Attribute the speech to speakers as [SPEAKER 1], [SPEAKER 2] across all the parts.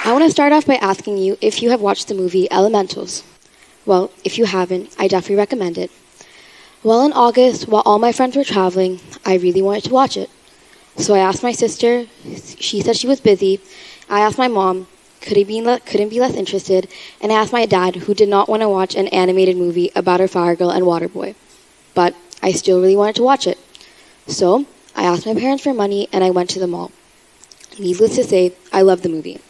[SPEAKER 1] I want to start off by asking you if you have watched the movie Elementals. Well, if you haven't, I definitely recommend it. Well, in August, while all my friends were traveling, I really wanted to watch it. So I asked my sister. She said she was busy. I asked my mom. Couldn't be less interested. And I asked my dad, who did not want to watch an animated movie about a fire girl and water boy. But I still really wanted to watch it. So I asked my parents for money and I went to the mall. Needless to say, I loved the movie.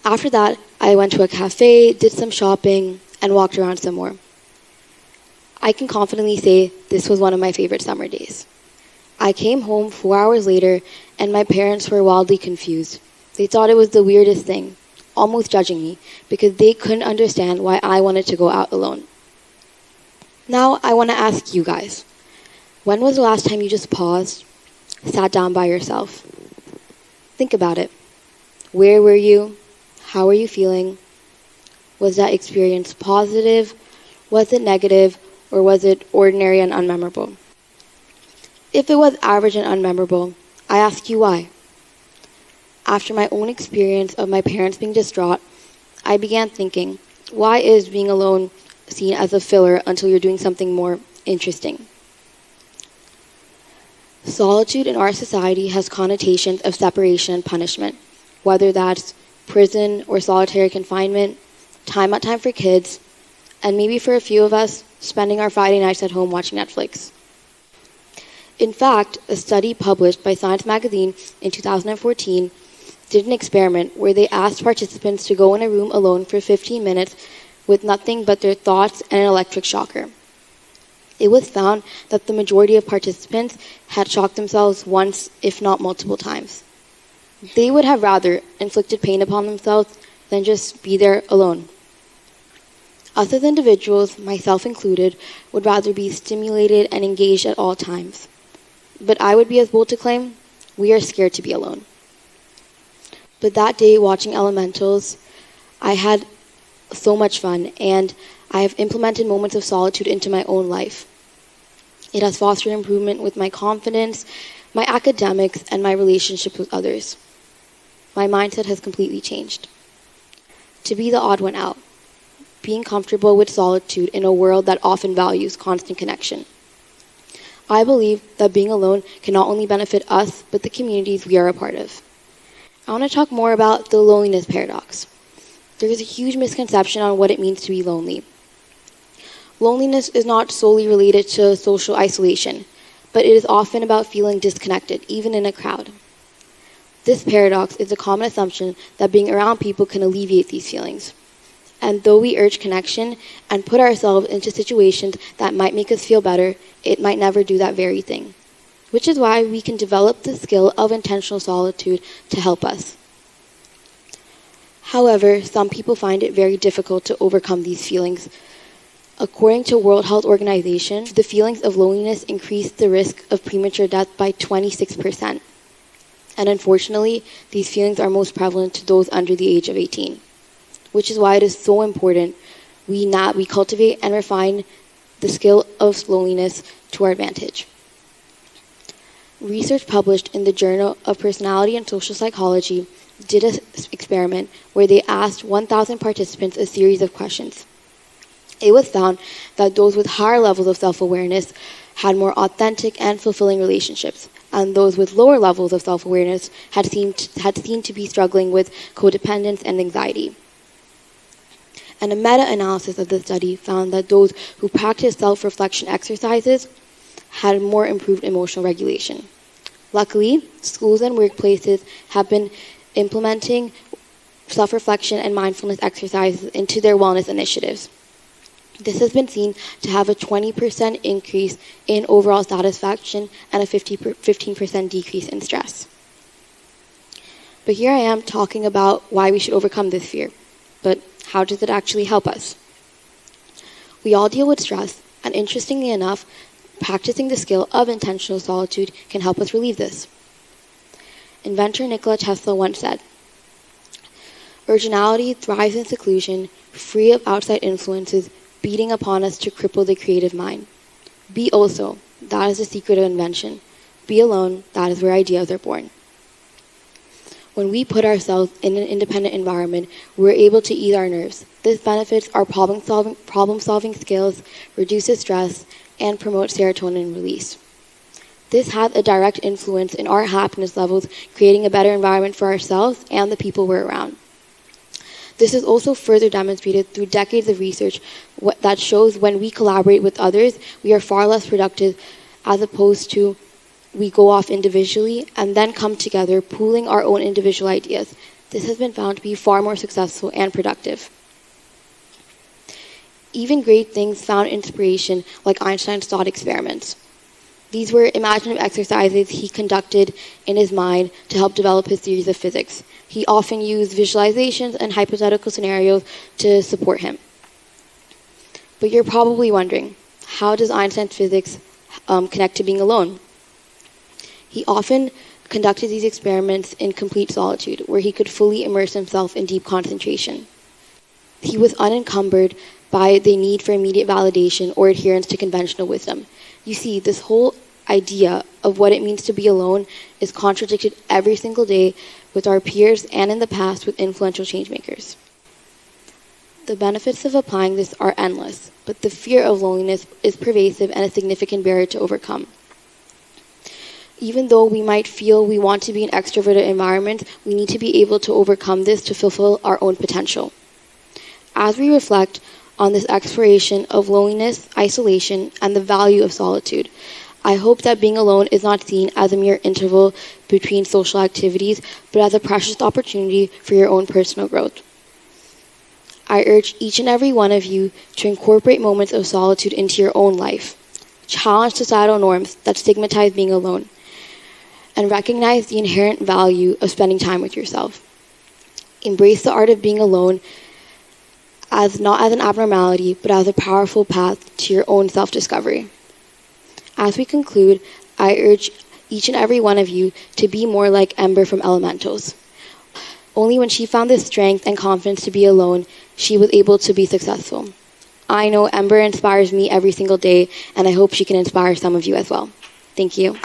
[SPEAKER 1] After that, I went to a cafe, did some shopping, and walked around some more. I can confidently say this was one of my favorite summer days. I came home 4 hours later, and my parents were wildly confused. They thought it was the weirdest thing, almost judging me, because they couldn't understand why I wanted to go out alone. Now, I want to ask you guys, when was the last time you just paused, sat down by yourself? Think about it. Where were you? How are you feeling? Was that experience positive? Was it negative? Or was it ordinary and unmemorable? If it was average and unmemorable, I ask you why. After my own experience of my parents being distraught, I began thinking, why is being alone seen as a filler until you're doing something more interesting? Solitude in our society has connotations of separation and punishment, whether that's prison or solitary confinement, time out time for kids, and maybe for a few of us, spending our Friday nights at home watching Netflix. In fact, a study published by Science magazine in 2014 did an experiment where they asked participants to go in a room alone for 15 minutes with nothing but their thoughts and an electric shocker. It was found that the majority of participants had shocked themselves once, if not multiple times. They would have rather inflicted pain upon themselves than just be there alone. Us as individuals, myself included, would rather be stimulated and engaged at all times. But I would be as bold to claim, we are scared to be alone. But that day, watching Elementals, I had so much fun, and I have implemented moments of solitude into my own life. It has fostered improvement with my confidence, my academics, and my relationships with others. My mindset has completely changed. To be the odd one out, being comfortable with solitude in a world that often values constant connection. I believe that being alone can not only benefit us, but the communities we are a part of. I want to talk more about the loneliness paradox. There is a huge misconception on what it means to be lonely. Loneliness is not solely related to social isolation, but it is often about feeling disconnected, even in a crowd. This paradox is a common assumption that being around people can alleviate these feelings. And though we urge connection and put ourselves into situations that might make us feel better, it might never do that very thing. Which is why we can develop the skill of intentional solitude to help us. However, some people find it very difficult to overcome these feelings. According to World Health Organization, the feelings of loneliness increase the risk of premature death by 26%. And unfortunately, these feelings are most prevalent to those under the age of 18. Which is why it is so important we cultivate and refine the skill of loneliness to our advantage. Research published in the Journal of Personality and Social Psychology did an experiment where they asked 1,000 participants a series of questions. It was found that those with higher levels of self-awareness had more authentic and fulfilling relationships, and those with lower levels of self-awareness had seemed to be struggling with codependence and anxiety. And a meta-analysis of the study found that those who practiced self-reflection exercises had more improved emotional regulation. Luckily, schools and workplaces have been implementing self-reflection and mindfulness exercises into their wellness initiatives. This has been seen to have a 20% increase in overall satisfaction and a 15% decrease in stress. But here I am talking about why we should overcome this fear. But how does it actually help us? We all deal with stress, and interestingly enough, practicing the skill of intentional solitude can help us relieve this. Inventor Nikola Tesla once said, "Originality thrives in seclusion, free of outside influences beating upon us to cripple the creative mind. Be also, that is the secret of invention. Be alone, that is where ideas are born." When we put ourselves in an independent environment, we're able to ease our nerves. This benefits our problem-solving skills, reduces stress, and promotes serotonin release. This has a direct influence in our happiness levels, creating a better environment for ourselves and the people we're around. This is also further demonstrated through decades of research that shows when we collaborate with others, we are far less productive as opposed to we go off individually and then come together, pooling our own individual ideas. This has been found to be far more successful and productive. Even great things found inspiration, like Einstein's thought experiments. These were imaginative exercises he conducted in his mind to help develop his theories of physics. He often used visualizations and hypothetical scenarios to support him. But you're probably wondering, how does Einstein's physics connect to being alone? He often conducted these experiments in complete solitude, where he could fully immerse himself in deep concentration. He was unencumbered by the need for immediate validation or adherence to conventional wisdom. You see, this whole idea of what it means to be alone is contradicted every single day with our peers and in the past with influential changemakers. The benefits of applying this are endless, but the fear of loneliness is pervasive and a significant barrier to overcome. Even though we might feel we want to be in extroverted environments, we need to be able to overcome this to fulfill our own potential. As we reflect on this exploration of loneliness, isolation, and the value of solitude, I hope that being alone is not seen as a mere interval between social activities, but as a precious opportunity for your own personal growth. I urge each and every one of you to incorporate moments of solitude into your own life. Challenge societal norms that stigmatize being alone, and recognize the inherent value of spending time with yourself. Embrace the art of being alone not as an abnormality, but as a powerful path to your own self-discovery. As we conclude, I urge each and every one of you to be more like Ember from Elementals. Only when she found the strength and confidence to be alone, she was able to be successful. I know Ember inspires me every single day, and I hope she can inspire some of you as well. Thank you.